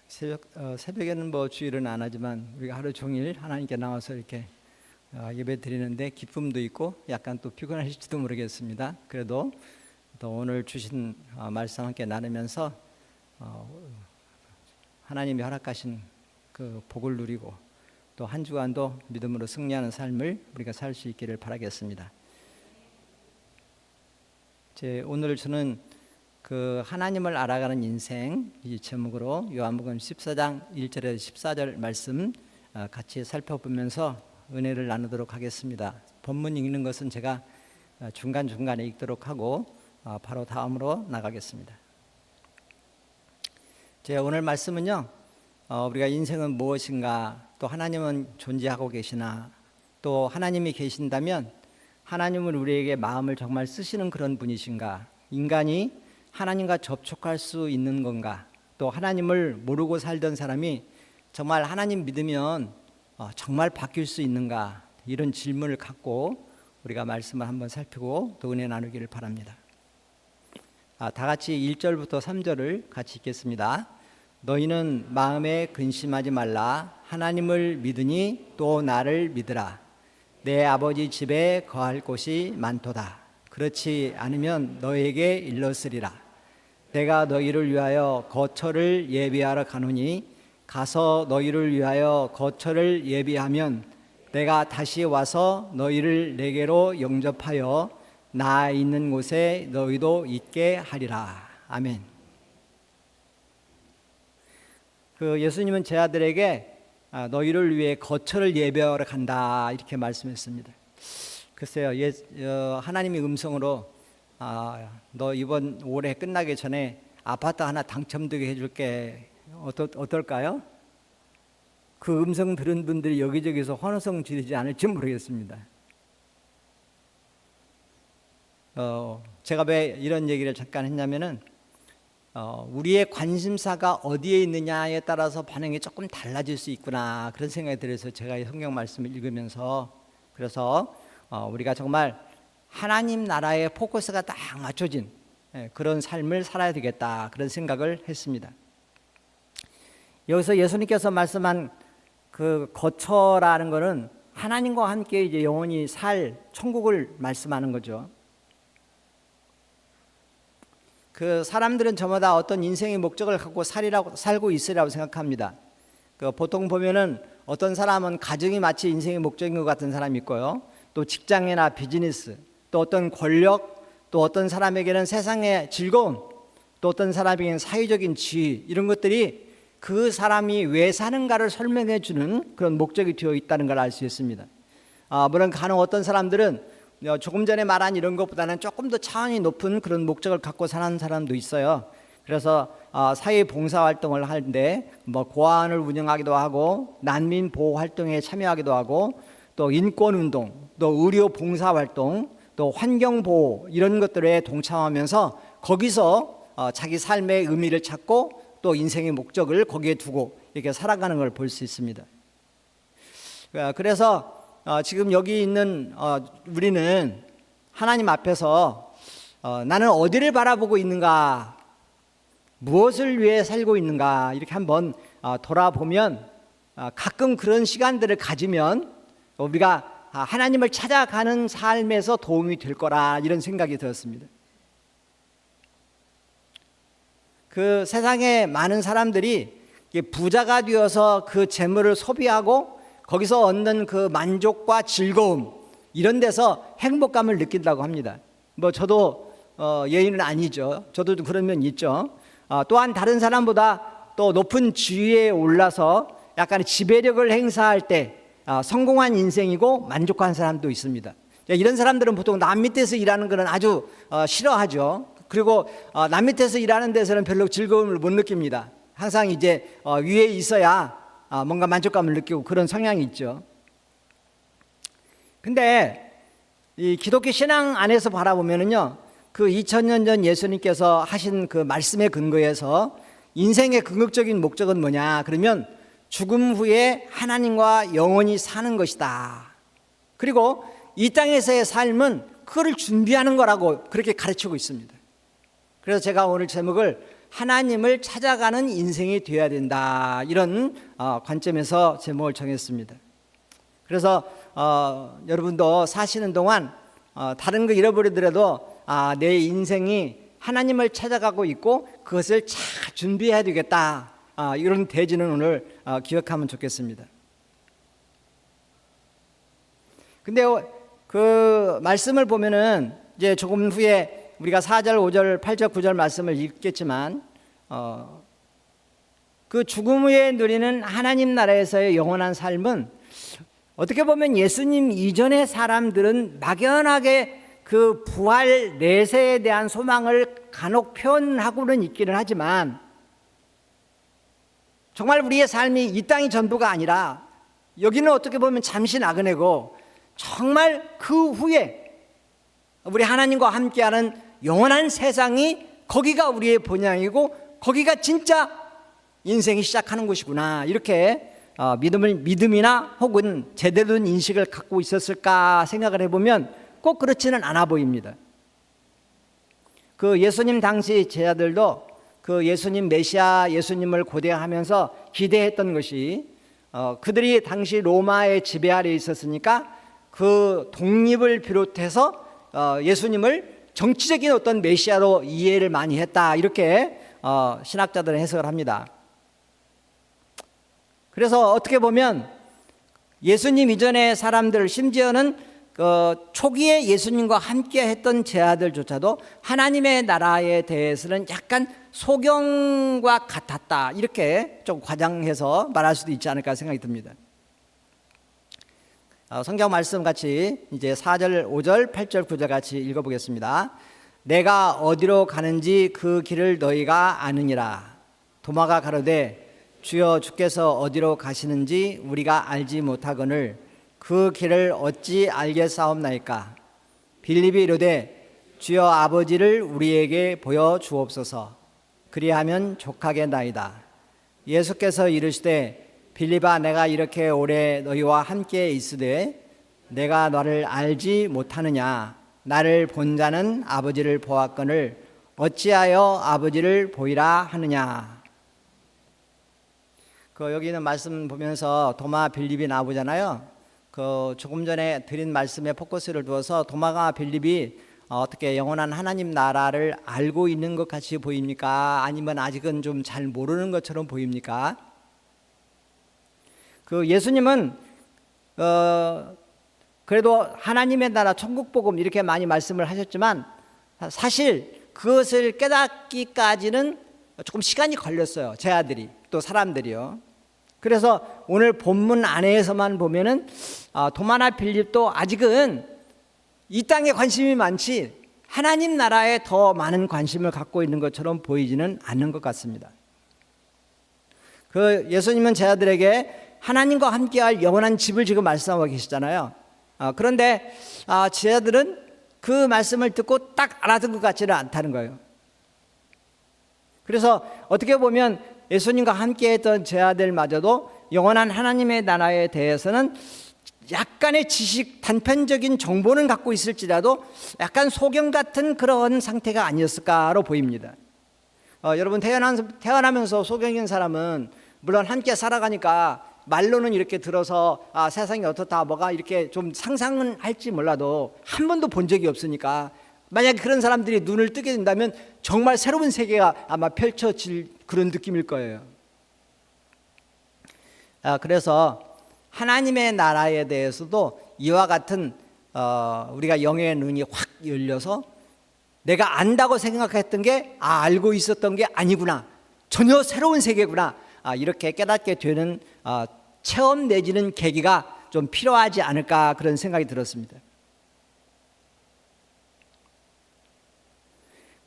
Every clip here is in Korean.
새벽에는 뭐 주일은 안 하지만 우리가 하루 종일 하나님께 나와서 이렇게 예배 드리는데 기쁨도 있고 약간 또 피곤하실지도 모르겠습니다. 그래도 또 오늘 주신 말씀 함께 나누면서 하나님이 허락하신 그 복을 누리고 또 한 주간도 믿음으로 승리하는 삶을 우리가 살 수 있기를 바라겠습니다. 오늘 저는 그 하나님을 알아가는 인생 이 제목으로 요한복음 14장 1절에서 14절 말씀 같이 살펴보면서 은혜를 나누도록 하겠습니다. 본문 읽는 것은 제가 중간중간에 읽도록 하고 바로 다음으로 나가겠습니다. 오늘 말씀은요, 우리가 인생은 무엇인가, 또 하나님은 존재하고 계시나, 또 하나님이 계신다면 하나님은 우리에게 마음을 정말 쓰시는 그런 분이신가, 인간이 하나님과 접촉할 수 있는 건가, 또 하나님을 모르고 살던 사람이 정말 하나님 믿으면 정말 바뀔 수 있는가, 이런 질문을 갖고 우리가 말씀을 한번 살피고 또 은혜 나누기를 바랍니다. 다 같이 1절부터 3절을 같이 읽겠습니다. 너희는 마음에 근심하지 말라. 하나님을 믿으니 또 나를 믿으라. 내 아버지 집에 거할 곳이 많도다. 그렇지 않으면 너에게 일렀으리라. 내가 너희를 위하여 거처를 예비하러 가노니 가서 너희를 위하여 거처를 예비하면 내가 다시 와서 너희를 내게로 영접하여 나 있는 곳에 너희도 있게 하리라. 아멘. 예수님은 제 아들에게 너희를 위해 거처를 예배하러 간다 이렇게 말씀했습니다. 글쎄요, 하나님이 음성으로 너 이번 올해 끝나기 전에 아파트 하나 당첨되게 해줄게. 어떨까요? 그 음성 들은 분들이 여기저기서 환호성 지르지 않을지 모르겠습니다. 제가 왜 이런 얘기를 잠깐 했냐면은 우리의 관심사가 어디에 있느냐에 따라서 반응이 조금 달라질 수 있구나, 그런 생각이 들어서 제가 이 성경 말씀을 읽으면서, 그래서 우리가 정말 하나님 나라의 포커스가 딱 맞춰진 그런 삶을 살아야 되겠다, 그런 생각을 했습니다. 여기서 예수님께서 말씀한 그 거처라는 것은 하나님과 함께 이제 영원히 살 천국을 말씀하는 거죠. 그 사람들은 저마다 어떤 인생의 목적을 갖고 살고 있으리라고 생각합니다. 보통 보면은 어떤 사람은 가정이 마치 인생의 목적인 것 같은 사람이 있고요, 또 직장이나 비즈니스, 또 어떤 권력, 또 어떤 사람에게는 세상의 즐거움, 또 어떤 사람에게는 사회적인 지위, 이런 것들이 그 사람이 왜 사는가를 설명해 주는 그런 목적이 되어 있다는 걸 알 수 있습니다. 물론 간혹 어떤 사람들은 조금 전에 말한 이런 것보다는 조금 더 차원이 높은 그런 목적을 갖고 사는 사람도 있어요. 그래서 사회 봉사 활동을 하는데 고아원을 운영하기도 하고, 난민 보호 활동에 참여하기도 하고, 또 인권 운동, 또 의료 봉사 활동, 또 환경 보호, 이런 것들에 동참하면서 거기서 자기 삶의 의미를 찾고 또 인생의 목적을 거기에 두고 이렇게 살아가는 걸 볼 수 있습니다. 그래서 지금 여기 있는 우리는 하나님 앞에서 나는 어디를 바라보고 있는가, 무엇을 위해 살고 있는가, 이렇게 한번 돌아보면 가끔 그런 시간들을 가지면 우리가 하나님을 찾아가는 삶에서 도움이 될 거라, 이런 생각이 들었습니다. 그 세상에 많은 사람들이 부자가 되어서 그 재물을 소비하고 거기서 얻는 그 만족과 즐거움, 이런 데서 행복감을 느낀다고 합니다. 저도 예의는 아니죠. 저도 그런 면이 있죠. 또한 다른 사람보다 또 높은 지위에 올라서 약간의 지배력을 행사할 때 성공한 인생이고 만족한 사람도 있습니다. 이런 사람들은 보통 남 밑에서 일하는 것은 아주 싫어하죠. 그리고 남 밑에서 일하는 데서는 별로 즐거움을 못 느낍니다. 항상 이제 위에 있어야 뭔가 만족감을 느끼고 그런 성향이 있죠. 근데 이 기독교 신앙 안에서 바라보면은요, 그 2000년 전 예수님께서 하신 그 말씀에 근거해서 인생의 궁극적인 목적은 뭐냐, 그러면 죽음 후에 하나님과 영원히 사는 것이다. 그리고 이 땅에서의 삶은 그거를 준비하는 거라고 그렇게 가르치고 있습니다. 그래서 제가 오늘 제목을 하나님을 찾아가는 인생이 되어야 된다. 이런 관점에서 제목을 정했습니다. 그래서 여러분도 사시는 동안 다른 거 잃어버리더라도 내 인생이 하나님을 찾아가고 있고 그것을 잘 준비해야 되겠다. 이런 대지는 오늘 기억하면 좋겠습니다. 근데 그 말씀을 보면은 이제 조금 후에 우리가 4절, 5절, 8절, 9절 말씀을 읽겠지만 그 죽음 후에 누리는 하나님 나라에서의 영원한 삶은 어떻게 보면 예수님 이전의 사람들은 막연하게 그 부활 내세에 대한 소망을 간혹 표현하고는 있기는 하지만 정말 우리의 삶이 이 땅이 전부가 아니라 여기는 어떻게 보면 잠시 나그네고 정말 그 후에 우리 하나님과 함께하는 영원한 세상이 거기가 우리의 본향이고 거기가 진짜 인생이 시작하는 곳이구나. 이렇게 믿음이나 혹은 제대로 된 인식을 갖고 있었을까 생각을 해보면 꼭 그렇지는 않아 보입니다. 그 예수님 당시 제자들도 그 예수님 메시아 예수님을 고대하면서 기대했던 것이 그들이 당시 로마의 지배 아래에 있었으니까 그 독립을 비롯해서 예수님을 정치적인 어떤 메시아로 이해를 많이 했다. 이렇게 신학자들은 해석을 합니다. 그래서 어떻게 보면 예수님 이전의 사람들 심지어는 초기에 예수님과 함께 했던 제자들조차도 하나님의 나라에 대해서는 약간 소경과 같았다. 이렇게 좀 과장해서 말할 수도 있지 않을까 생각이 듭니다. 성경 말씀 같이 이제 4절, 5절, 8절, 9절 같이 읽어보겠습니다. 내가 어디로 가는지 그 길을 너희가 아느니라. 도마가 가로되 주여 주께서 어디로 가시는지 우리가 알지 못하거늘 그 길을 어찌 알겠사옵나이까. 빌립이 이르되 주여 아버지를 우리에게 보여주옵소서. 그리하면 족하겠나이다. 예수께서 이르시되 빌립아 내가 이렇게 오래 너희와 함께 있으되 내가 너를 알지 못하느냐. 나를 본 자는 아버지를 보았거늘 어찌하여 아버지를 보이라 하느냐. 여기 있는 말씀 보면서 도마 빌립이 나오잖아요. 조금 전에 드린 말씀에 포커스를 두어서 도마가 빌립이 어떻게 영원한 하나님 나라를 알고 있는 것 같이 보입니까? 아니면 아직은 좀 잘 모르는 것처럼 보입니까? 예수님은 그래도 하나님의 나라 천국 복음 이렇게 많이 말씀을 하셨지만 사실 그것을 깨닫기까지는 조금 시간이 걸렸어요. 제자들이 또 사람들이요. 그래서 오늘 본문 안에서만 보면은 도마나 빌립도 아직은 이 땅에 관심이 많지 하나님 나라에 더 많은 관심을 갖고 있는 것처럼 보이지는 않는 것 같습니다. 예수님은 제자들에게 하나님과 함께할 영원한 집을 지금 말씀하고 계시잖아요. 그런데 제자들은 그 말씀을 듣고 딱 알아듣은 것 같지는 않다는 거예요. 그래서 어떻게 보면 예수님과 함께했던 제자들마저도 영원한 하나님의 나라에 대해서는 약간의 지식, 단편적인 정보는 갖고 있을지라도 약간 소경 같은 그런 상태가 아니었을까로 보입니다. 여러분 태어나면서 소경인 사람은 물론 함께 살아가니까 말로는 이렇게 들어서 세상이 어떻다 뭐가 이렇게 좀 상상은 할지 몰라도 한 번도 본 적이 없으니까 만약에 그런 사람들이 눈을 뜨게 된다면 정말 새로운 세계가 아마 펼쳐질 그런 느낌일 거예요. 그래서 하나님의 나라에 대해서도 이와 같은 우리가 영의 눈이 확 열려서 내가 안다고 생각했던 게 알고 있었던 게 아니구나. 전혀 새로운 세계구나. 이렇게 깨닫게 되는 체험 내지는 계기가 좀 필요하지 않을까 그런 생각이 들었습니다.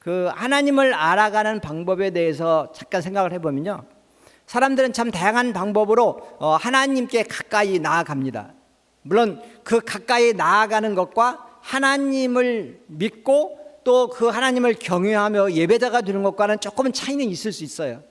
하나님을 알아가는 방법에 대해서 잠깐 생각을 해보면요. 사람들은 참 다양한 방법으로 하나님께 가까이 나아갑니다. 물론 그 가까이 나아가는 것과 하나님을 믿고 또 그 하나님을 경외하며 예배자가 되는 것과는 조금은 차이는 있을 수 있어요.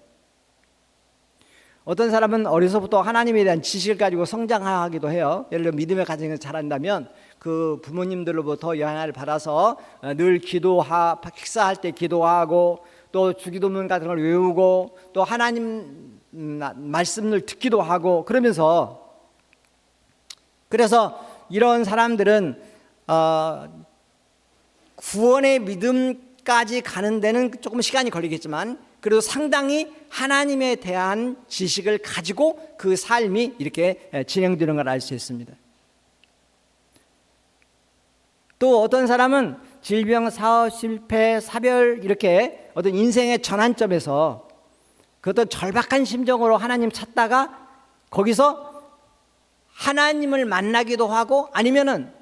어떤 사람은 어려서부터 하나님에 대한 지식을 가지고 성장하기도 해요. 예를 들어 믿음의 가정에서 자란다면 그 부모님들로부터 영향을 받아서 늘 식사할 때 기도하고 또 주기도문 같은 걸 외우고 또 하나님 말씀을 듣기도 하고 그러면서, 그래서 이런 사람들은 구원의 믿음까지 가는 데는 조금 시간이 걸리겠지만 그래도 상당히 하나님에 대한 지식을 가지고 그 삶이 이렇게 진행되는 걸 알 수 있습니다. 또 어떤 사람은 질병, 사업, 실패, 사별 이렇게 어떤 인생의 전환점에서 그 어떤 절박한 심정으로 하나님 찾다가 거기서 하나님을 만나기도 하고 아니면은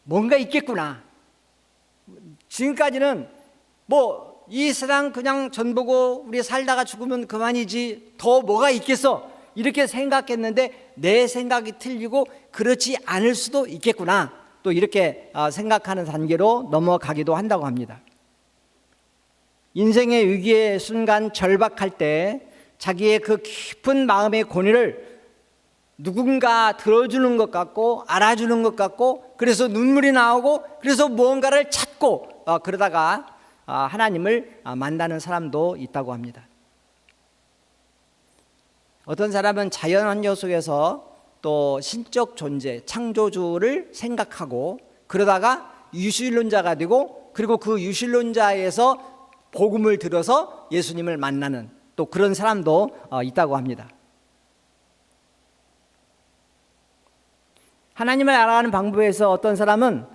뭔가 있겠구나. 지금까지는 뭐 이 세상 그냥 전부고 우리 살다가 죽으면 그만이지 더 뭐가 있겠어 이렇게 생각했는데 내 생각이 틀리고 그렇지 않을 수도 있겠구나, 또 이렇게 생각하는 단계로 넘어가기도 한다고 합니다. 인생의 위기의 순간 절박할 때 자기의 그 깊은 마음의 고뇌를 누군가 들어주는 것 같고 알아주는 것 같고 그래서 눈물이 나오고 그래서 무언가를 찾고 그러다가 하나님을 만나는 사람도 있다고 합니다. 어떤 사람은 자연환경 속에서 또 신적 존재, 창조주를 생각하고 그러다가 유실론자가 되고 그리고 그 유실론자에서 복음을 들어서 예수님을 만나는 또 그런 사람도 있다고 합니다. 하나님을 알아가는 방법에서 어떤 사람은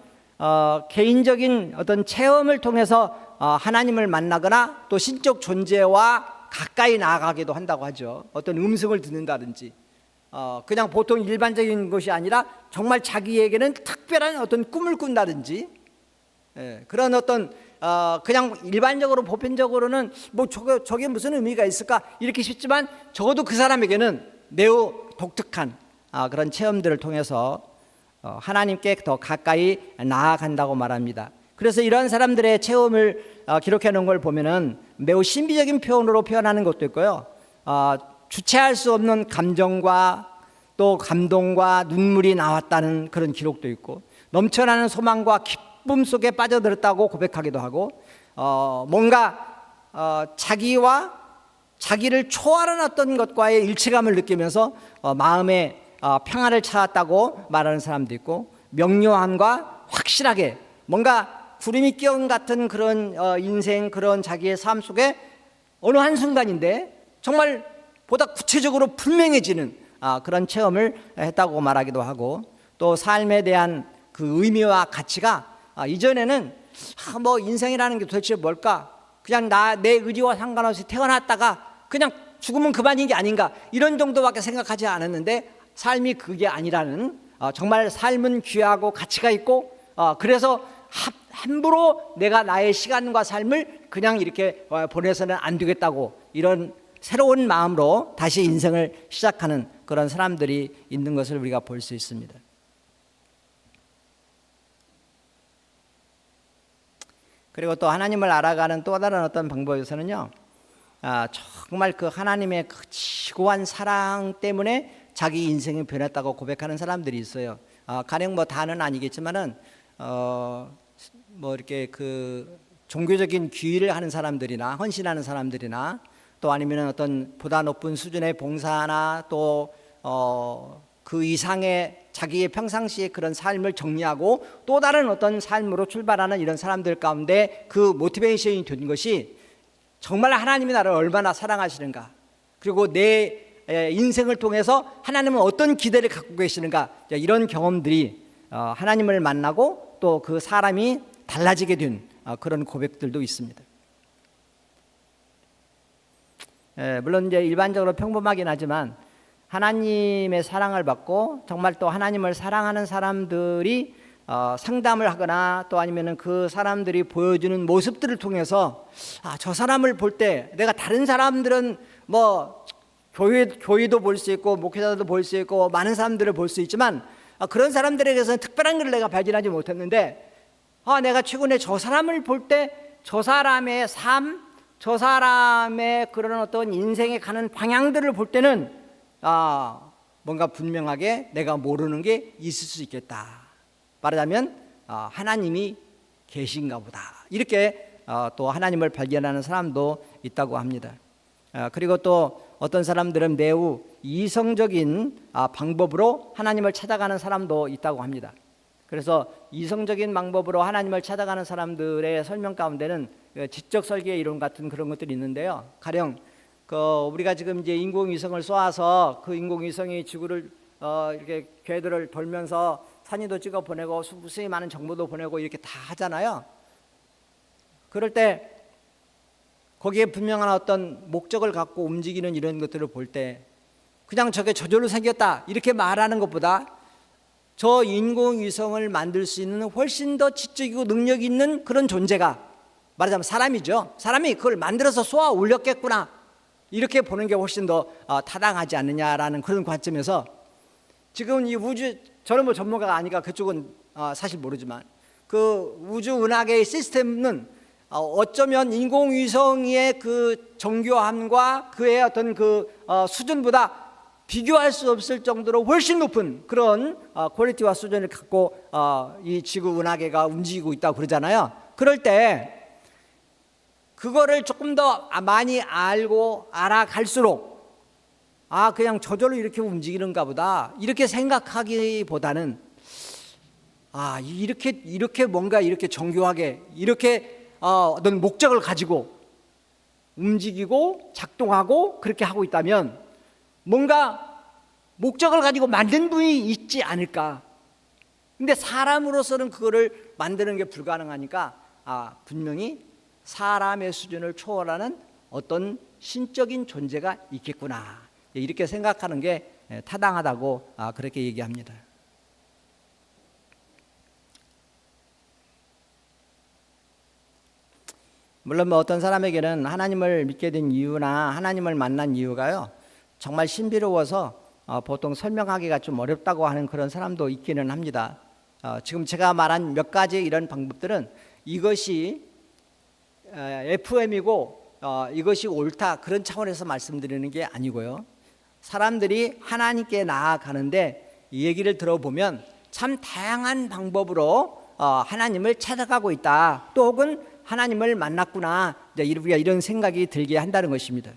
개인적인 어떤 체험을 통해서 하나님을 만나거나 또 신적 존재와 가까이 나아가기도 한다고 하죠. 어떤 음성을 듣는다든지 그냥 보통 일반적인 것이 아니라 정말 자기에게는 특별한 어떤 꿈을 꾼다든지 그런 어떤 그냥 일반적으로 보편적으로는 뭐 저게 무슨 의미가 있을까 이렇게 싶지만 적어도 그 사람에게는 매우 독특한 그런 체험들을 통해서 하나님께 더 가까이 나아간다고 말합니다. 그래서 이런 사람들의 체험을 기록해 놓은 걸 보면은 매우 신비적인 표현으로 표현하는 것도 있고요. 주체할 수 없는 감정과 또 감동과 눈물이 나왔다는 그런 기록도 있고 넘쳐나는 소망과 기쁨 속에 빠져들었다고 고백하기도 하고 뭔가 자기와 자기를 초월한 어떤 것과의 일체감을 느끼면서 마음의 평화를 찾았다고 말하는 사람도 있고 명료함과 확실하게 뭔가 구름이 끼운 같은 그런 인생 그런 자기의 삶 속에 어느 한순간인데 정말 보다 구체적으로 분명해지는 그런 체험을 했다고 말하기도 하고 또 삶에 대한 그 의미와 가치가 이전에는 뭐 인생이라는 게 도대체 뭘까 그냥 내 의지와 상관없이 태어났다가 그냥 죽으면 그만인 게 아닌가 이런 정도밖에 생각하지 않았는데 삶이 그게 아니라는 정말 삶은 귀하고 가치가 있고 그래서 함부로 내가 나의 시간과 삶을 그냥 이렇게 보내서는 안 되겠다고 이런 새로운 마음으로 다시 인생을 시작하는 그런 사람들이 있는 것을 우리가 볼 수 있습니다. 그리고 또 하나님을 알아가는 또 다른 어떤 방법에서는요, 정말 그 하나님의 그 지고한 사랑 때문에 자기 인생이 변했다고 고백하는 사람들이 있어요. 가령 뭐 다는 아니겠지만은 뭐 이렇게 그 종교적인 귀의를 하는 사람들이나 헌신하는 사람들이나 또 아니면 어떤 보다 높은 수준의 봉사나 또 그 이상의 자기의 평상시의 그런 삶을 정리하고 또 다른 어떤 삶으로 출발하는 이런 사람들 가운데 그 모티베이션이 된 것이 정말 하나님이 나를 얼마나 사랑하시는가 그리고 내 인생을 통해서 하나님은 어떤 기대를 갖고 계시는가 이런 경험들이 하나님을 만나고 또 그 사람이 달라지게 된 그런 고백들도 있습니다. 물론 이제 일반적으로 평범하긴 하지만 하나님의 사랑을 받고 정말 또 하나님을 사랑하는 사람들이 상담을 하거나 또 아니면은 그 사람들이 보여주는 모습들을 통해서 저 사람을 볼 때 내가 다른 사람들은 뭐 교회도 볼 수 있고 목회자도 볼 수 있고 많은 사람들을 볼 수 있지만 그런 사람들에게서는 특별한 걸 내가 발견하지 못했는데 내가 최근에 저 사람을 볼 때 저 사람의 삶, 저 사람의 그런 어떤 인생에 가는 방향들을 볼 때는 뭔가 분명하게 내가 모르는 게 있을 수 있겠다. 말하자면 하나님이 계신가 보다 이렇게 또 하나님을 발견하는 사람도 있다고 합니다. 그리고 또 어떤 사람들은 매우 이성적인 방법으로 하나님을 찾아가는 사람도 있다고 합니다. 그래서 이성적인 방법으로 하나님을 찾아가는 사람들의 설명 가운데는 지적 설계 이론 같은 그런 것들이 있는데요. 가령 우리가 지금 이제 인공위성을 쏘아서 그 인공위성이 지구를 이렇게 궤도를 돌면서 사진도 찍어 보내고 수없이 많은 정보도 보내고 이렇게 다 하잖아요. 그럴 때 거기에 분명한 어떤 목적을 갖고 움직이는 이런 것들을 볼 때 그냥 저게 저절로 생겼다 이렇게 말하는 것보다 저 인공위성을 만들 수 있는 훨씬 더 지적이고 능력 있는 그런 존재가, 말하자면 사람이죠. 사람이 그걸 만들어서 쏘아 올렸겠구나 이렇게 보는 게 훨씬 더 타당하지 않느냐라는 그런 관점에서 지금 이 우주, 저는 뭐 전문가가 아니까 그쪽은 사실 모르지만 그 우주 은하계의 시스템은 어쩌면 인공위성의 그 정교함과 그의 어떤 그 수준보다 비교할 수 없을 정도로 훨씬 높은 그런 퀄리티와 수준을 갖고 이 지구 은하계가 움직이고 있다고 그러잖아요. 그럴 때 그거를 조금 더 많이 알고 알아갈수록 그냥 저절로 이렇게 움직이는가 보다 이렇게 생각하기보다는 이렇게 뭔가 이렇게 정교하게 이렇게 어떤 목적을 가지고 움직이고 작동하고 그렇게 하고 있다면 뭔가 목적을 가지고 만든 분이 있지 않을까. 근데 사람으로서는 그거를 만드는 게 불가능하니까 분명히 사람의 수준을 초월하는 어떤 신적인 존재가 있겠구나 이렇게 생각하는 게 타당하다고 그렇게 얘기합니다. 물론 뭐 어떤 사람에게는 하나님을 믿게 된 이유나 하나님을 만난 이유가요 정말 신비로워서 보통 설명하기가 좀 어렵다고 하는 그런 사람도 있기는 합니다. 지금 제가 말한 몇 가지 이런 방법들은 이것이 FM이고 이것이 옳다 그런 차원에서 말씀드리는 게 아니고요. 사람들이 하나님께 나아가는데 이 얘기를 들어보면 참 다양한 방법으로 하나님을 찾아가고 있다. 또 혹은 하나님을 만났구나. 우리가 이런 생각이 들게 한다는 것입니다.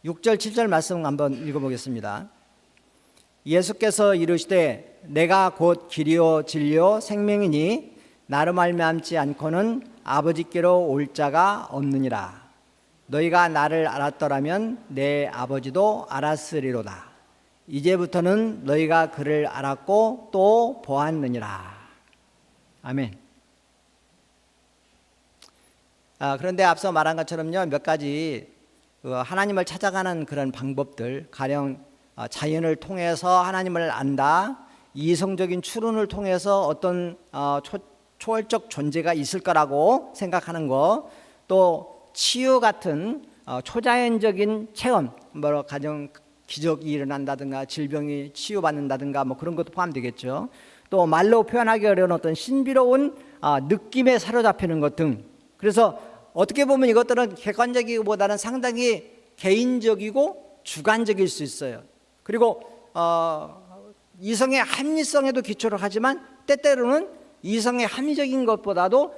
6절 7절 말씀 한번 읽어보겠습니다. 예수께서 이르시되 내가 곧 길이요 진리요 생명이니 나로 말미암지 않고는 아버지께로 올 자가 없느니라. 너희가 나를 알았더라면 내 아버지도 알았으리로다. 이제부터는 너희가 그를 알았고 또 보았느니라. 아멘. 그런데 앞서 말한 것처럼요 몇 가지 하나님을 찾아가는 그런 방법들, 가령 자연을 통해서 하나님을 안다, 이성적인 추론을 통해서 어떤 초월적 존재가 있을 거라고 생각하는 거, 또 치유 같은 초자연적인 체험, 가령 기적이 일어난다든가 질병이 치유받는다든가 그런 것도 포함되겠죠. 또 말로 표현하기 어려운 어떤 신비로운 느낌에 사로잡히는 것 등. 그래서 어떻게 보면 이것들은 객관적이기보다는 상당히 개인적이고 주관적일 수 있어요. 그리고 이성의 합리성에도 기초를 하지만 때때로는 이성의 합리적인 것보다도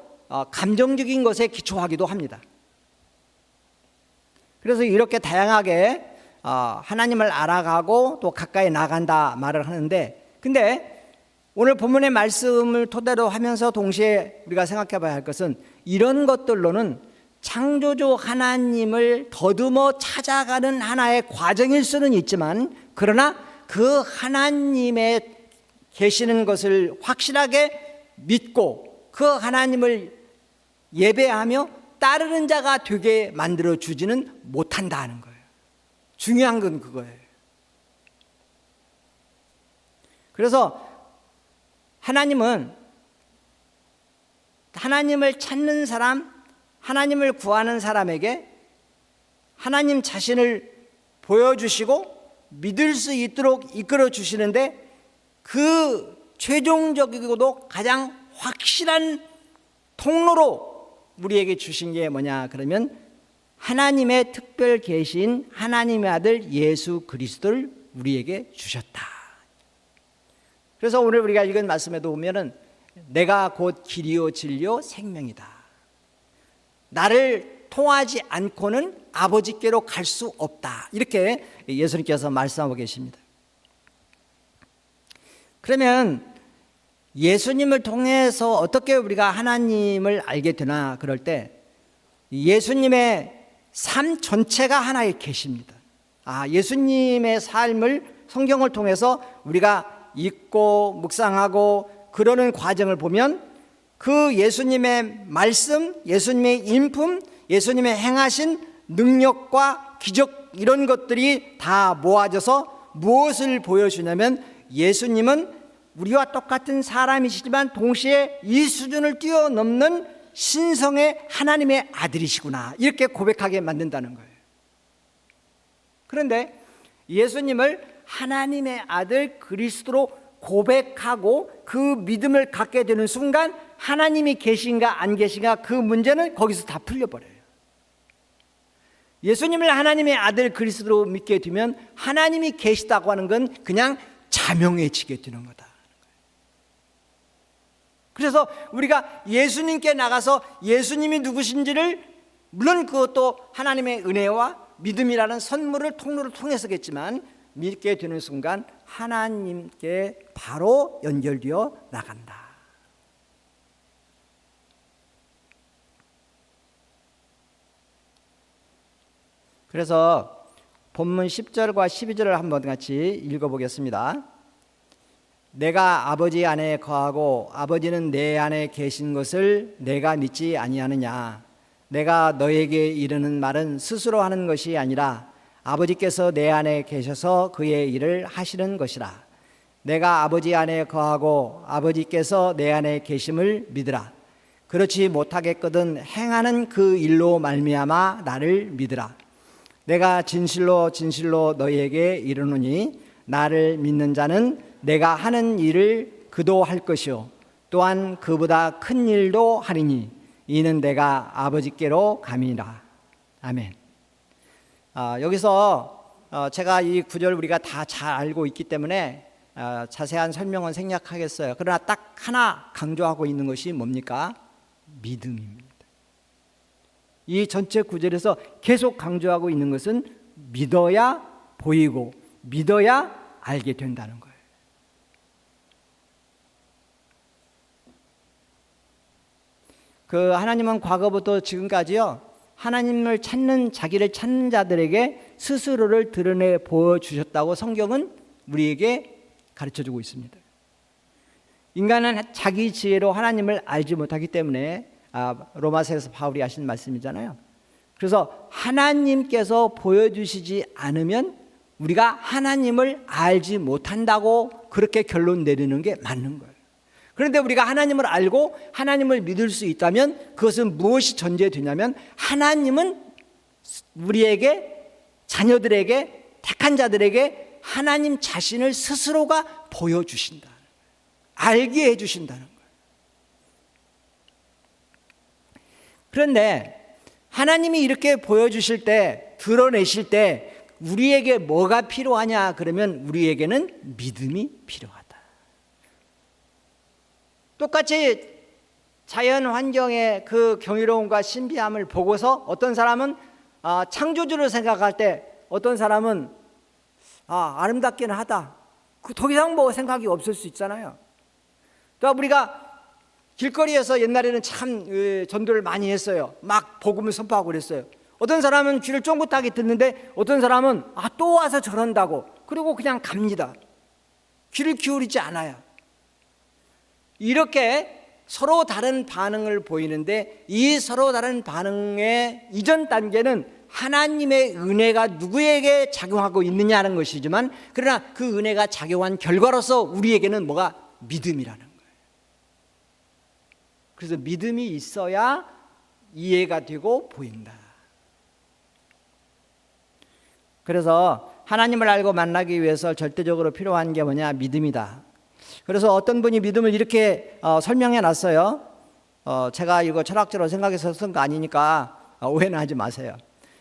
감정적인 것에 기초하기도 합니다. 그래서 이렇게 다양하게 하나님을 알아가고 또 가까이 나간다 말을 하는데, 근데 오늘 본문의 말씀을 토대로 하면서 동시에 우리가 생각해 봐야 할 것은 이런 것들로는 창조주 하나님을 더듬어 찾아가는 하나의 과정일 수는 있지만, 그러나 그 하나님의 계시는 것을 확실하게 믿고 그 하나님을 예배하며 따르는 자가 되게 만들어 주지는 못한다는 거예요. 중요한 건 그거예요. 그래서 하나님은 하나님을 찾는 사람, 하나님을 구하는 사람에게 하나님 자신을 보여주시고 믿을 수 있도록 이끌어 주시는데, 그 최종적이고도 가장 확실한 통로로 우리에게 주신 게 뭐냐 그러면 하나님의 특별 계신 하나님의 아들 예수 그리스도를 우리에게 주셨다. 그래서 오늘 우리가 읽은 말씀에도 보면은 내가 곧 길이요 진리요 생명이다. 나를 통하지 않고는 아버지께로 갈 수 없다. 이렇게 예수님께서 말씀하고 계십니다. 그러면 예수님을 통해서 어떻게 우리가 하나님을 알게 되나 그럴 때 예수님의 삶 전체가 하나의 계시입니다. 예수님의 삶을 성경을 통해서 우리가 읽고 묵상하고 그러는 과정을 보면 그 예수님의 말씀, 예수님의 인품, 예수님의 행하신 능력과 기적 이런 것들이 다 모아져서 무엇을 보여주냐면 예수님은 우리와 똑같은 사람이시지만 동시에 이 수준을 뛰어넘는 신성의 하나님의 아들이시구나 이렇게 고백하게 만든다는 거예요. 그런데 예수님을 하나님의 아들 그리스도로 고백하고 그 믿음을 갖게 되는 순간 하나님이 계신가 안 계신가 그 문제는 거기서 다 풀려버려요. 예수님을 하나님의 아들 그리스도로 믿게 되면 하나님이 계시다고 하는 건 그냥 자명해지게 되는 거다. 그래서 우리가 예수님께 나가서 예수님이 누구신지를 물론 그것도 하나님의 은혜와 믿음이라는 선물을 통로를 통해서겠지만 믿게 되는 순간 하나님께 바로 연결되어 나간다. 그래서 본문 10절과 12절을 한번 같이 읽어보겠습니다. 내가 아버지 안에 거하고 아버지는 내 안에 계신 것을 내가 믿지 아니하느냐. 내가 너에게 이르는 말은 스스로 하는 것이 아니라 아버지께서 내 안에 계셔서 그의 일을 하시는 것이라. 내가 아버지 안에 거하고 아버지께서 내 안에 계심을 믿으라. 그렇지 못하겠거든 행하는 그 일로 말미암아 나를 믿으라. 내가 진실로 진실로 너희에게 이르노니 나를 믿는 자는 내가 하는 일을 그도 할 것이요 또한 그보다 큰 일도 하리니 이는 내가 아버지께로 감이라. 아멘. 여기서 제가 이 구절 우리가 다 잘 알고 있기 때문에 자세한 설명은 생략하겠어요. 그러나 딱 하나 강조하고 있는 것이 뭡니까? 믿음입니다. 이 전체 구절에서 계속 강조하고 있는 것은 믿어야 보이고 믿어야 알게 된다는 거예요. 하나님은 과거부터 지금까지요 하나님을 찾는 자기를 찾는 자들에게 스스로를 드러내 보여주셨다고 성경은 우리에게 가르쳐주고 있습니다. 인간은 자기 지혜로 하나님을 알지 못하기 때문에 로마서에서 바울이 하신 말씀이잖아요. 그래서 하나님께서 보여주시지 않으면 우리가 하나님을 알지 못한다고 그렇게 결론 내리는 게 맞는 거예요. 그런데 우리가 하나님을 알고 하나님을 믿을 수 있다면 그것은 무엇이 전제되냐면 하나님은 우리에게 자녀들에게 택한 자들에게 하나님 자신을 스스로가 보여주신다. 알게 해주신다는 거예요. 그런데 하나님이 이렇게 보여주실 때 드러내실 때 우리에게 뭐가 필요하냐 그러면 우리에게는 믿음이 필요하다. 똑같이 자연 환경의 그 경이로움과 신비함을 보고서 어떤 사람은 창조주를 생각할 때 어떤 사람은 아름답기는 하다. 더 이상 뭐 생각이 없을 수 있잖아요. 또 우리가 길거리에서 옛날에는 참 전도를 많이 했어요. 막 복음을 선포하고 그랬어요. 어떤 사람은 귀를 쫑긋하게 듣는데 어떤 사람은 또 와서 저런다고 그리고 그냥 갑니다. 귀를 기울이지 않아요. 이렇게 서로 다른 반응을 보이는데 이 서로 다른 반응의 이전 단계는 하나님의 은혜가 누구에게 작용하고 있느냐는 것이지만 그러나 그 은혜가 작용한 결과로서 우리에게는 뭐가 믿음이라는 거예요. 그래서 믿음이 있어야 이해가 되고 보인다. 그래서 하나님을 알고 만나기 위해서 절대적으로 필요한 게 뭐냐? 믿음이다. 그래서 어떤 분이 믿음을 이렇게 설명해 놨어요. 제가 이거 철학적으로 생각해서 쓴 거 아니니까 오해는 하지 마세요.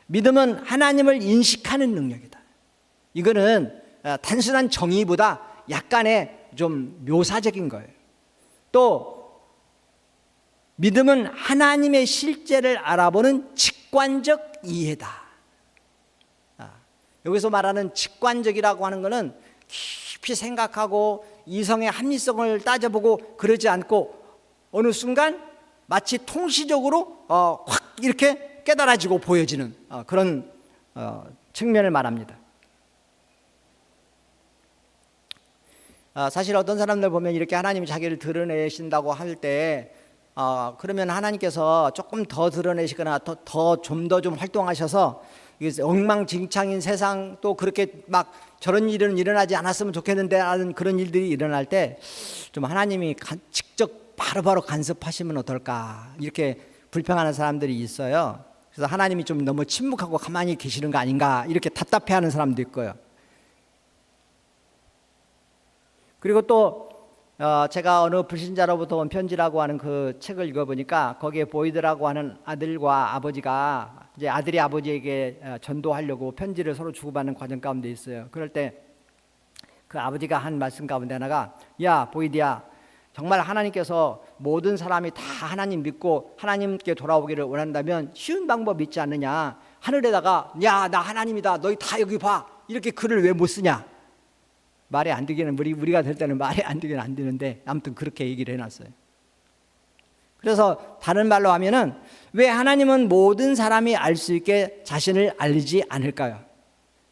믿음은 하나님을 인식하는 능력이다. 이거는 단순한 정의보다 약간의 좀 묘사적인 거예요. 또 믿음은 하나님의 실제를 알아보는 직관적 이해다. 여기서 말하는 직관적이라고 하는 것은 깊이 생각하고 이성의 합리성을 따져보고 그러지 않고 어느 순간 마치 통시적으로 확 이렇게 깨달아지고 보여지는 그런 측면을 말합니다. 사실 어떤 사람들 보면 이렇게 하나님이 자기를 드러내신다고 할 때 그러면 하나님께서 조금 더 드러내시거나 좀 더 활동하셔서 엉망진창인 세상 또 그렇게 막 저런 일은 일어나지 않았으면 좋겠는데 하는 그런 일들이 일어날 때 좀 하나님이 직접 바로바로 간섭하시면 어떨까 이렇게 불평하는 사람들이 있어요. 그래서 하나님이 좀 너무 침묵하고 가만히 계시는 거 아닌가 이렇게 답답해하는 사람도 있고요. 그리고 또 제가 어느 불신자로부터 온 편지라고 하는 그 책을 읽어보니까 거기에 보이드라고 하는 아들과 아버지가 이제 아들이 아버지에게 전도하려고 편지를 서로 주고받는 과정 가운데 있어요. 그럴 때 그 아버지가 한 말씀 가운데 하나가, 야 보이드야, 정말 하나님께서 모든 사람이 다 하나님 믿고 하나님께 돌아오기를 원한다면 쉬운 방법 있지 않느냐, 하늘에다가 야 나 하나님이다 너희 다 여기 봐 이렇게 글을 왜 못 쓰냐. 말이 안 되기는 우리가 될 때는 말이 안 되기는 안 되는데 아무튼 그렇게 얘기를 해놨어요. 그래서 다른 말로 하면은 왜 하나님은 모든 사람이 알 수 있게 자신을 알리지 않을까요?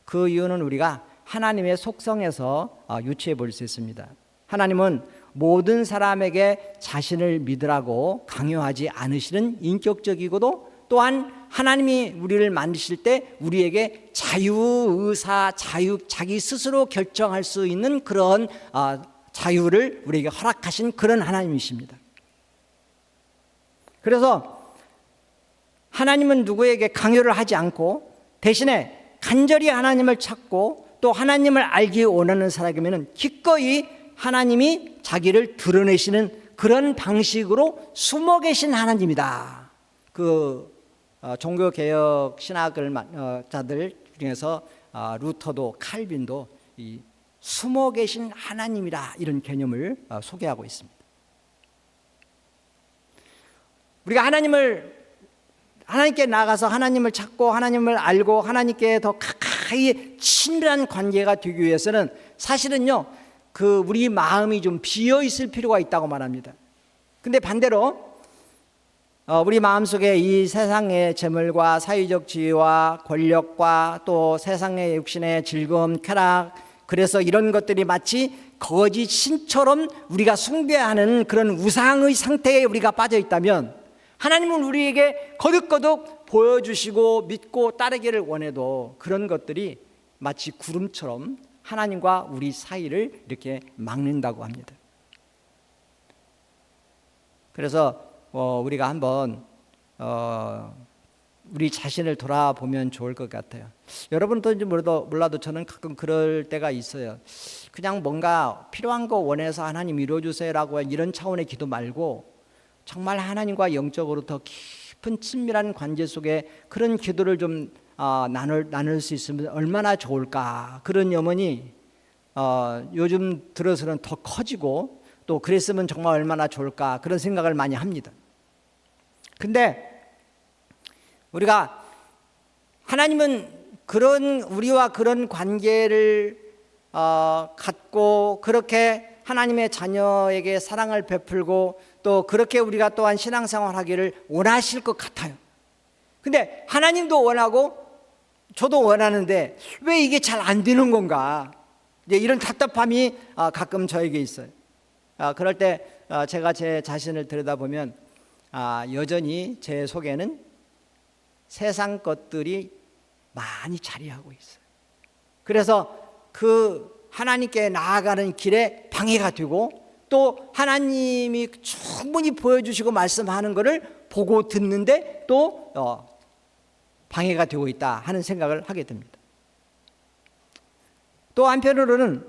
그 이유는 우리가 하나님의 속성에서 유추해 볼 수 있습니다. 하나님은 모든 사람에게 자신을 믿으라고 강요하지 않으시는 인격적이고도 또한 하나님이 우리를 만드실 때 우리에게 자유의사, 자기 스스로 결정할 수 있는 그런 자유를 우리에게 허락하신 그런 하나님이십니다. 그래서 하나님은 누구에게 강요를 하지 않고 대신에 간절히 하나님을 찾고 또 하나님을 알기 원하는 사람에게는 기꺼이 하나님이 자기를 드러내시는 그런 방식으로 숨어 계신 하나님이다. 종교개혁 신학을 자들 중에서 루터도 칼빈도 이 숨어 계신 하나님이라 이런 개념을 소개하고 있습니다. 우리가 하나님께 나가서 하나님을 찾고 하나님을 알고 하나님께 더 가까이 친밀한 관계가 되기 위해서는 사실은요 우리 마음이 좀 비어 있을 필요가 있다고 말합니다. 근데 반대로 우리 마음속에 이 세상의 재물과 사회적 지위와 권력과 또 세상의 육신의 즐거움, 쾌락, 그래서 이런 것들이 마치 거짓 신처럼 우리가 숭배하는 그런 우상의 상태에 우리가 빠져 있다면 하나님은 우리에게 거듭거듭 보여주시고 믿고 따르기를 원해도 그런 것들이 마치 구름처럼 하나님과 우리 사이를 이렇게 막는다고 합니다. 그래서 우리가 한번 우리 자신을 돌아보면 좋을 것 같아요. 여러분도 몰라도 저는 가끔 그럴 때가 있어요. 그냥 뭔가 필요한 거 원해서 하나님 이루어주세요라고 이런 차원의 기도 말고 정말 하나님과 영적으로 더 깊은 친밀한 관계 속에 그런 기도를 좀 나눌 수 있으면 얼마나 좋을까. 그런 염원이 요즘 들어서는 더 커지고 또 그랬으면 정말 얼마나 좋을까 그런 생각을 많이 합니다. 근데 우리가 하나님은 우리와 그런 관계를 갖고 그렇게 하나님의 자녀에게 사랑을 베풀고 또 그렇게 우리가 또한 신앙생활 하기를 원하실 것 같아요. 근데 하나님도 원하고 저도 원하는데 왜 이게 잘 안 되는 건가? 이런 답답함이 가끔 저에게 있어요. 그럴 때 제가 제 자신을 들여다보면 여전히 제 속에는 세상 것들이 많이 자리하고 있어요. 그래서 하나님께 나아가는 길에 방해가 되고 또 하나님이 충분히 보여주시고 말씀하는 것을 보고 듣는데 또 방해가 되고 있다 하는 생각을 하게 됩니다. 또 한편으로는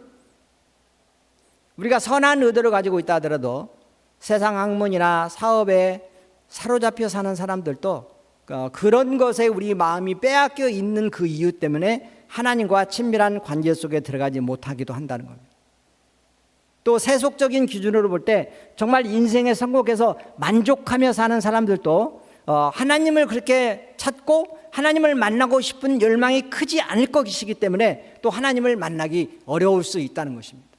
우리가 선한 의도를 가지고 있다 하더라도 세상 학문이나 사업에 사로잡혀 사는 사람들도 그런 것에 우리 마음이 빼앗겨 있는 그 이유 때문에 하나님과 친밀한 관계 속에 들어가지 못하기도 한다는 겁니다. 또 세속적인 기준으로 볼 때 정말 인생에 성공해서 만족하며 사는 사람들도 하나님을 그렇게 찾고 하나님을 만나고 싶은 열망이 크지 않을 것이기 때문에 또 하나님을 만나기 어려울 수 있다는 것입니다.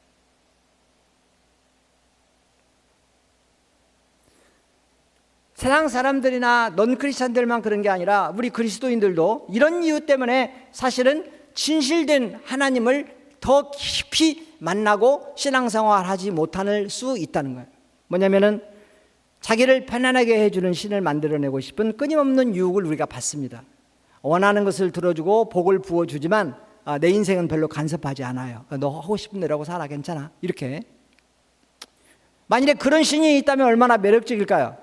세상 사람들이나 넌 크리스찬들만 그런 게 아니라 우리 그리스도인들도 이런 이유 때문에 사실은 진실된 하나님을 더 깊이 만나고 신앙생활하지 못할 수 있다는 거예요. 뭐냐면은 자기를 편안하게 해주는 신을 만들어내고 싶은 끊임없는 유혹을 우리가 받습니다. 원하는 것을 들어주고 복을 부어주지만 내 인생은 별로 간섭하지 않아요. 너 하고 싶은 대로 살아, 괜찮아, 이렇게. 만일에 그런 신이 있다면 얼마나 매력적일까요?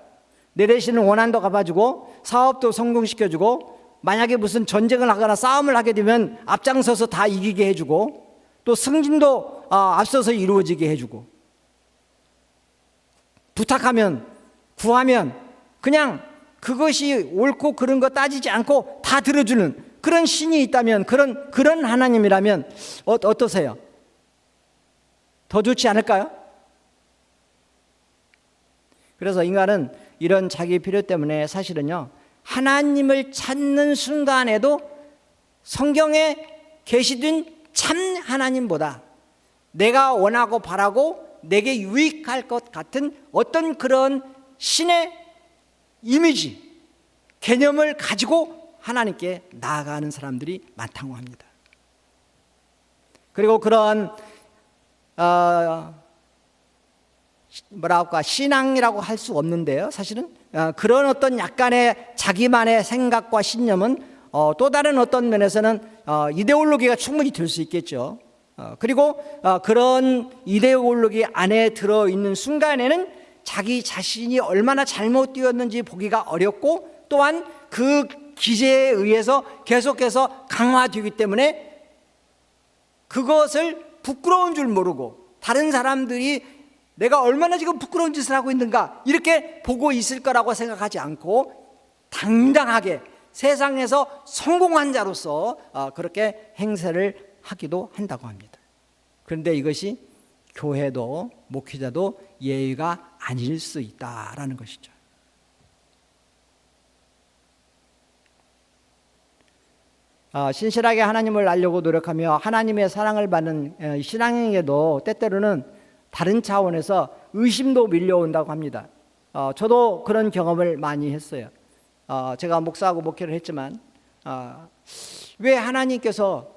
내 대신에 원한도 갚아주고 사업도 성공시켜주고 만약에 무슨 전쟁을 하거나 싸움을 하게 되면 앞장서서 다 이기게 해주고 또 승진도 앞서서 이루어지게 해주고 부탁하면 구하면 그냥 그것이 옳고 그른 거 따지지 않고 다 들어주는 그런 신이 있다면 그런 하나님이라면 어떠세요? 더 좋지 않을까요? 그래서 인간은 이런 자기 필요 때문에 사실은요 하나님을 찾는 순간에도 성경에 계시던 참 하나님보다 내가 원하고 바라고 내게 유익할 것 같은 어떤 그런 신의 이미지, 개념을 가지고 하나님께 나아가는 사람들이 많다고 합니다. 그리고 그런 신앙이라고 할 수 없는데요. 사실은 그런 어떤 약간의 자기만의 생각과 신념은 또 다른 어떤 면에서는 이데올로기가 충분히 될 수 있겠죠. 그리고 그런 이데올로기 안에 들어있는 순간에는 자기 자신이 얼마나 잘못 되었는지 보기가 어렵고 또한 그 기제에 의해서 계속해서 강화되기 때문에 그것을 부끄러운 줄 모르고 다른 사람들이 내가 얼마나 지금 부끄러운 짓을 하고 있는가 이렇게 보고 있을 거라고 생각하지 않고 당당하게 세상에서 성공한 자로서 그렇게 행세를 하기도 한다고 합니다. 그런데 이것이 교회도 목회자도 예의가 아닐 수 있다라는 것이죠. 신실하게 하나님을 알려고 노력하며 하나님의 사랑을 받는 신앙에도 때때로는 다른 차원에서 의심도 밀려온다고 합니다. 저도 그런 경험을 많이 했어요. 제가 목사하고 목회를 했지만 왜 하나님께서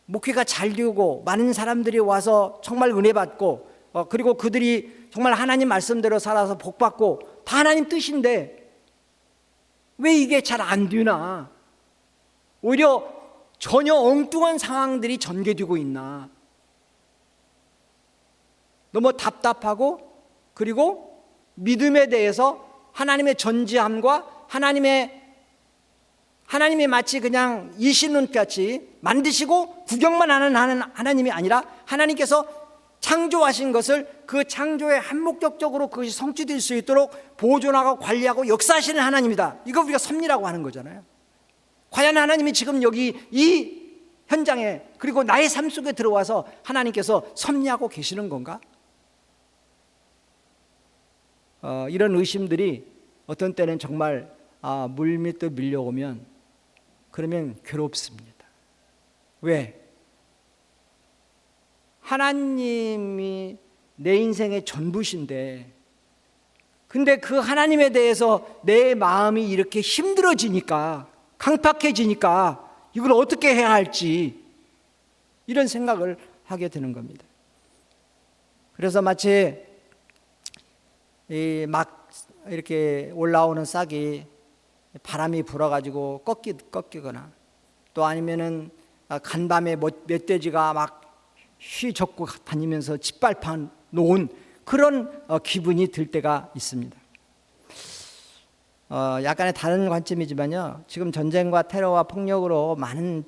목회가 잘 되고 많은 사람들이 와서 정말 은혜 받고 그리고 그들이 정말 하나님 말씀대로 살아서 복 받고 다 하나님 뜻인데 왜 이게 잘 안 되나? 오히려 전혀 엉뚱한 상황들이 전개되고 있나? 너무 답답하고 그리고 믿음에 대해서 하나님의 전지함과 하나님이 마치 그냥 이신론같이 만드시고 구경만 하는 하나님이 아니라 하나님께서 창조하신 것을 그 창조에 한목적적으로 그것이 성취될 수 있도록 보존하고 관리하고 역사하시는 하나님이다. 이거 우리가 섭리라고 하는 거잖아요. 과연 하나님이 지금 여기 이 현장에 그리고 나의 삶 속에 들어와서 하나님께서 섭리하고 계시는 건가? 이런 의심들이 어떤 때는 정말 물밑도 밀려오면 그러면 괴롭습니다. 왜? 하나님이 내 인생의 전부신데 근데 그 하나님에 대해서 내 마음이 이렇게 힘들어지니까 강팍해지니까 이걸 어떻게 해야 할지 이런 생각을 하게 되는 겁니다. 그래서 마치 막 이렇게 올라오는 싹이 바람이 불어가지고 꺾이거나 또 아니면은 간밤에 멧돼지가 막 휘젓고 다니면서 짓밟아 놓은 그런 기분이 들 때가 있습니다. 약간의 다른 관점이지만요. 지금 전쟁과 테러와 폭력으로 많은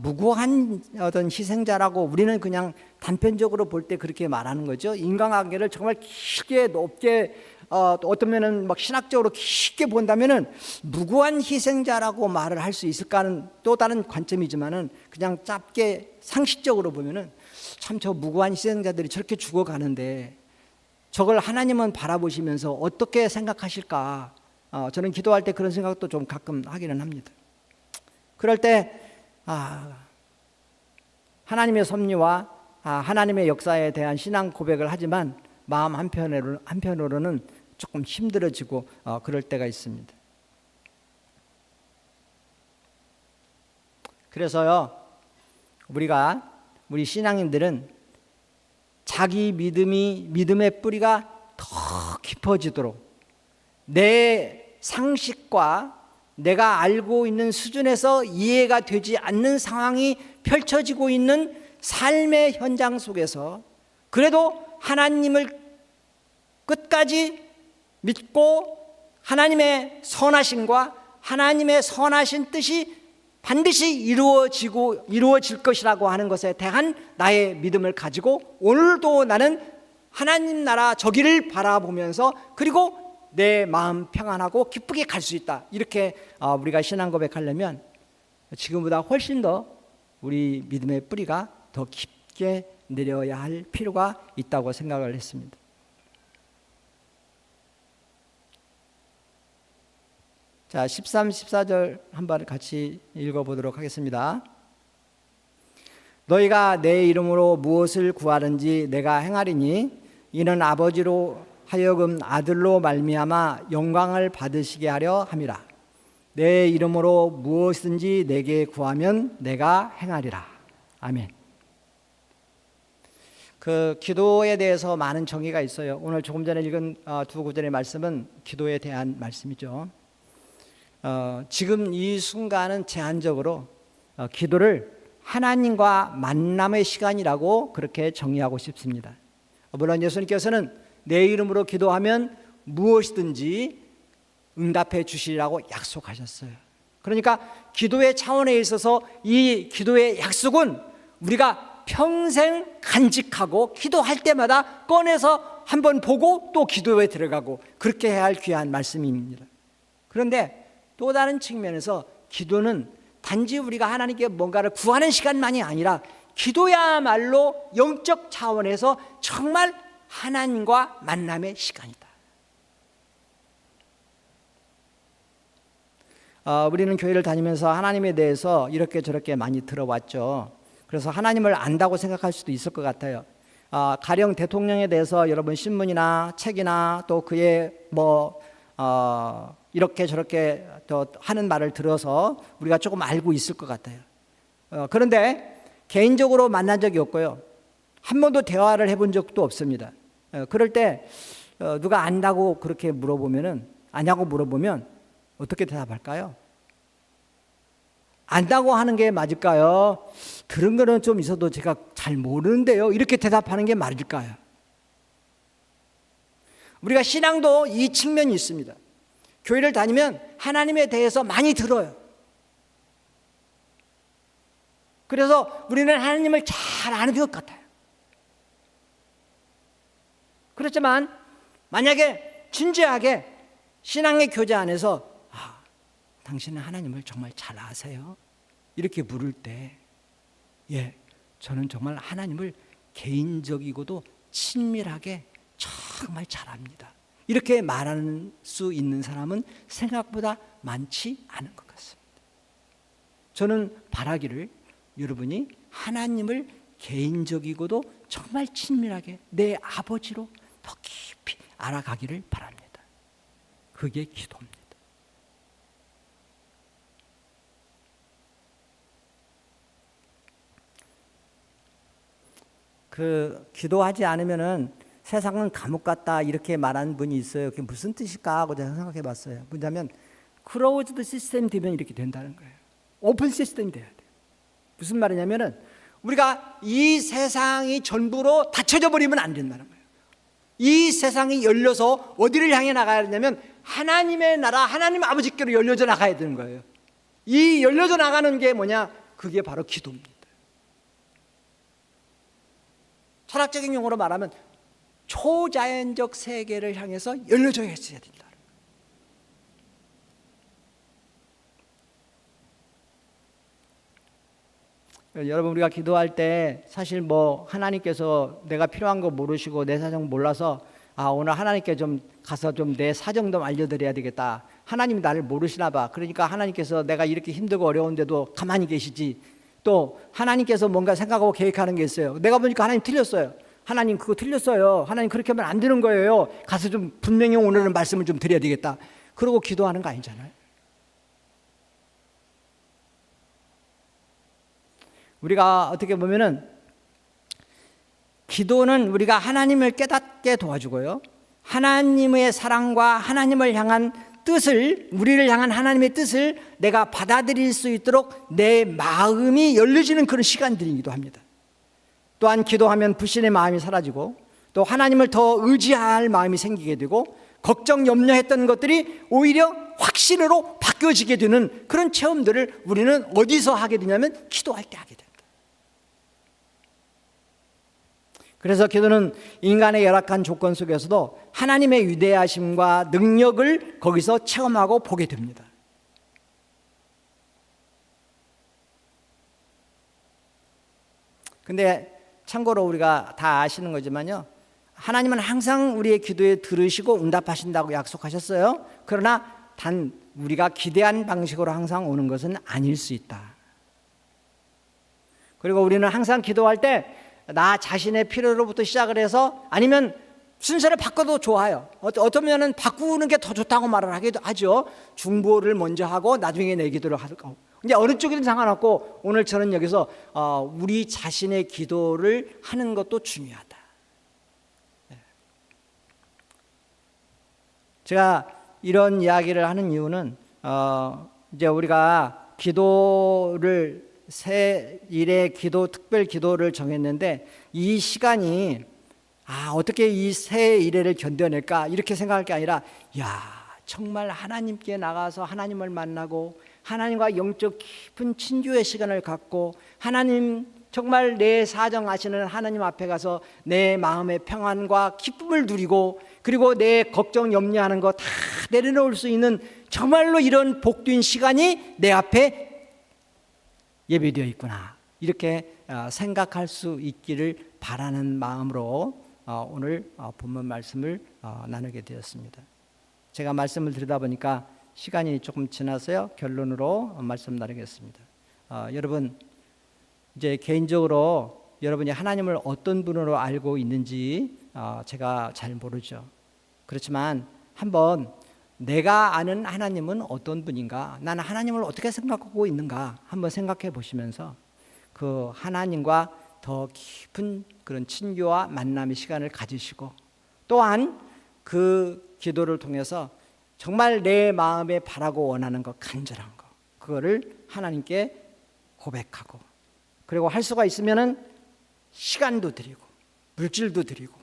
무고한 어떤 희생자라고 우리는 그냥 단편적으로 볼 때 그렇게 말하는 거죠. 인간관계를 정말 깊게 높게 어떤 면은 막 신학적으로 깊게 본다면은 무고한 희생자라고 말을 할 수 있을까 하는 또 다른 관점이지만은 그냥 짧게 상식적으로 보면은 참 저 무고한 희생자들이 저렇게 죽어가는데 저걸 하나님은 바라보시면서 어떻게 생각하실까? 저는 기도할 때 그런 생각도 좀 가끔 하기는 합니다. 그럴 때 하나님의 섭리와 하나님의 역사에 대한 신앙 고백을 하지만 마음 한편으로는 조금 힘들어지고 그럴 때가 있습니다. 그래서요, 우리 신앙인들은 자기 믿음의 뿌리가 더 깊어지도록 내 상식과 내가 알고 있는 수준에서 이해가 되지 않는 상황이 펼쳐지고 있는 삶의 현장 속에서 그래도 하나님을 끝까지 믿고 하나님의 선하심과 하나님의 선하신 뜻이 반드시 이루어질 것이라고 하는 것에 대한 나의 믿음을 가지고 오늘도 나는 하나님 나라 저기를 바라보면서 그리고 내 마음 평안하고 기쁘게 갈 수 있다. 이렇게 우리가 신앙 고백하려면 지금보다 훨씬 더 우리 믿음의 뿌리가 더 깊게 내려야 할 필요가 있다고 생각을 했습니다. 자, 13, 14절 한번 같이 읽어보도록 하겠습니다. 너희가 내 이름으로 무엇을 구하든지 내가 행하리니 이는 아버지로 하여금 아들로 말미암아 영광을 받으시게 하려 함이라. 내 이름으로 무엇이든지 내게 구하면 내가 행하리라. 아멘. 그 기도에 대해서 많은 정의가 있어요. 오늘 조금 전에 읽은 두 구절의 말씀은 기도에 대한 말씀이죠. 지금 이 순간은 제한적으로 기도를 하나님과 만남의 시간이라고 그렇게 정의하고 싶습니다. 물론 예수님께서는 내 이름으로 기도하면 무엇이든지 응답해 주시리라고 약속하셨어요. 그러니까 기도의 차원에 있어서 이 기도의 약속은 우리가 평생 간직하고 기도할 때마다 꺼내서 한번 보고 또 기도에 들어가고 그렇게 해야 할 귀한 말씀입니다. 그런데 또 다른 측면에서 기도는 단지 우리가 하나님께 뭔가를 구하는 시간만이 아니라 기도야말로 영적 차원에서 정말 하나님과 만남의 시간이다. 우리는 교회를 다니면서 하나님에 대해서 이렇게 저렇게 많이 들어왔죠. 그래서 하나님을 안다고 생각할 수도 있을 것 같아요. 가령 대통령에 대해서 여러분 신문이나 책이나 또 그의 이렇게 저렇게 더 하는 말을 들어서 우리가 조금 알고 있을 것 같아요. 그런데 개인적으로 만난 적이 없고요. 한 번도 대화를 해본 적도 없습니다. 그럴 때 누가 안다고 그렇게 아냐고 물어보면 어떻게 대답할까요? 안다고 하는 게 맞을까요? 들은 거는 좀 있어도 제가 잘 모르는데요. 이렇게 대답하는 게 맞을까요? 우리가 신앙도 이 측면이 있습니다. 교회를 다니면 하나님에 대해서 많이 들어요. 그래서 우리는 하나님을 잘 아는 것 같아요. 그렇지만 만약에 진지하게 신앙의 교제 안에서 당신은 하나님을 정말 잘 아세요? 이렇게 물을 때 저는 정말 하나님을 개인적이고도 친밀하게 정말 잘 압니다. 이렇게 말할 수 있는 사람은 생각보다 많지 않은 것 같습니다. 저는 바라기를 여러분이 하나님을 개인적이고도 정말 친밀하게 내 아버지로 더 깊이 알아가기를 바랍니다. 그게 기도입니다. 기도하지 않으면은 세상은 감옥 같다 이렇게 말하는 분이 있어요. 그게 무슨 뜻일까 하고 제가 생각해 봤어요. 뭐냐면 클로즈드 시스템 되면 이렇게 된다는 거예요. 오픈 시스템이 돼야 돼요. 무슨 말이냐면은 우리가 이 세상이 전부로 닫혀져 버리면 안 된다는 거예요. 이 세상이 열려서 어디를 향해 나가야 되냐면 하나님의 나라, 하나님 아버지께로 열려져 나가야 되는 거예요. 이 열려져 나가는 게 뭐냐? 그게 바로 기도입니다. 철학적인 용어로 말하면 초자연적 세계를 향해서 열려져 있어야 된다. 여러분, 우리가 기도할 때 사실 뭐 하나님께서 내가 필요한 거 모르시고 내 사정 몰라서 오늘 하나님께 좀 가서 좀 내 사정 좀 알려드려야 되겠다. 하나님이 나를 모르시나 봐. 그러니까 하나님께서 내가 이렇게 힘들고 어려운데도 가만히 계시지. 또 하나님께서 뭔가 생각하고 계획하는 게 있어요. 내가 보니까 하나님 틀렸어요. 하나님 그거 틀렸어요. 하나님 그렇게 하면 안 되는 거예요. 가서 좀 분명히 오늘은 말씀을 좀 드려야 되겠다. 그러고 기도하는 거 아니잖아요. 우리가 어떻게 보면은 기도는 우리가 하나님을 깨닫게 도와주고요, 하나님의 사랑과 하나님을 향한 뜻을, 우리를 향한 하나님의 뜻을 내가 받아들일 수 있도록 내 마음이 열려지는 그런 시간들이기도 합니다. 또한 기도하면 불신의 마음이 사라지고 또 하나님을 더 의지할 마음이 생기게 되고 걱정, 염려했던 것들이 오히려 확신으로 바뀌어지게 되는 그런 체험들을 우리는 어디서 하게 되냐면 기도할 때 하게 됩니다. 그래서 기도는 인간의 열악한 조건 속에서도 하나님의 위대하심과 능력을 거기서 체험하고 보게 됩니다. 근데 참고로 우리가 다 아시는 거지만요, 하나님은 항상 우리의 기도에 들으시고 응답하신다고 약속하셨어요. 그러나 단 우리가 기대한 방식으로 항상 오는 것은 아닐 수 있다. 그리고 우리는 항상 기도할 때 나 자신의 필요로부터 시작을 해서, 아니면 순서를 바꿔도 좋아요. 어쩌면은 바꾸는 게 더 좋다고 말을 하기도 하죠. 중보를 먼저 하고 나중에 내 기도를 하고. 이제 어느 쪽이든 상관없고, 오늘 저는 여기서 우리 자신의 기도를 하는 것도 중요하다. 제가 이런 이야기를 하는 이유는 이제 우리가 기도를 새 일의 기도, 특별 기도를 정했는데 이 시간이 어떻게 이 새 일회를 견뎌낼까 이렇게 생각할 게 아니라, 정말 하나님께 나가서 하나님을 만나고 하나님과 영적 깊은 친교의 시간을 갖고 하나님, 정말 내 사정 아시는 하나님 앞에 가서 내 마음의 평안과 기쁨을 누리고, 그리고 내 걱정 염려하는 거 다 내려놓을 수 있는 정말로 이런 복된 시간이 내 앞에 예비되어 있구나, 이렇게 생각할 수 있기를 바라는 마음으로 오늘 본문 말씀을 나누게 되었습니다. 제가 말씀을 드리다 보니까 시간이 조금 지나서요, 결론으로 말씀 나누겠습니다. 여러분, 이제 개인적으로 여러분이 하나님을 어떤 분으로 알고 있는지 제가 잘 모르죠. 그렇지만 한번 내가 아는 하나님은 어떤 분인가, 나는 하나님을 어떻게 생각하고 있는가 한번 생각해 보시면서 그 하나님과 더 깊은 그런 친교와 만남의 시간을 가지시고, 또한 그 기도를 통해서 정말 내 마음에 바라고 원하는 것, 간절한 것, 그거를 하나님께 고백하고, 그리고 할 수가 있으면은 시간도 드리고 물질도 드리고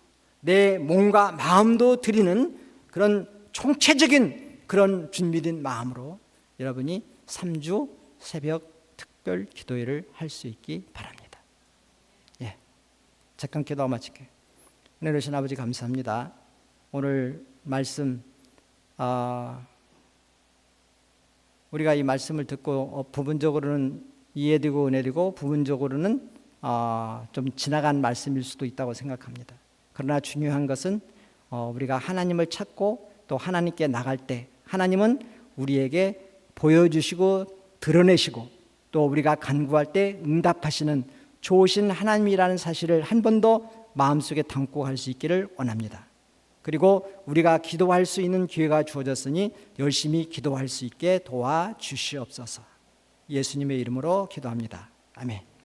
내 몸과 마음도 드리는 그런 총체적인 그런 준비된 마음으로 여러분이 3주 새벽 특별 기도회를 할 수 있기 바랍니다. 잠깐 기도하고 마칠게요. 은혜로우신 아버지, 감사합니다. 오늘 말씀, 우리가 이 말씀을 듣고 부분적으로는 이해되고 은혜되고 부분적으로는 좀 지나간 말씀일 수도 있다고 생각합니다. 그러나 중요한 것은 우리가 하나님을 찾고 또 하나님께 나갈 때 하나님은 우리에게 보여주시고 드러내시고 또 우리가 간구할 때 응답하시는 좋으신 하나님이라는 사실을 한 번 더 마음속에 담고 갈 수 있기를 원합니다. 그리고 우리가 기도할 수 있는 기회가 주어졌으니 열심히 기도할 수 있게 도와주시옵소서. 예수님의 이름으로 기도합니다. 아멘.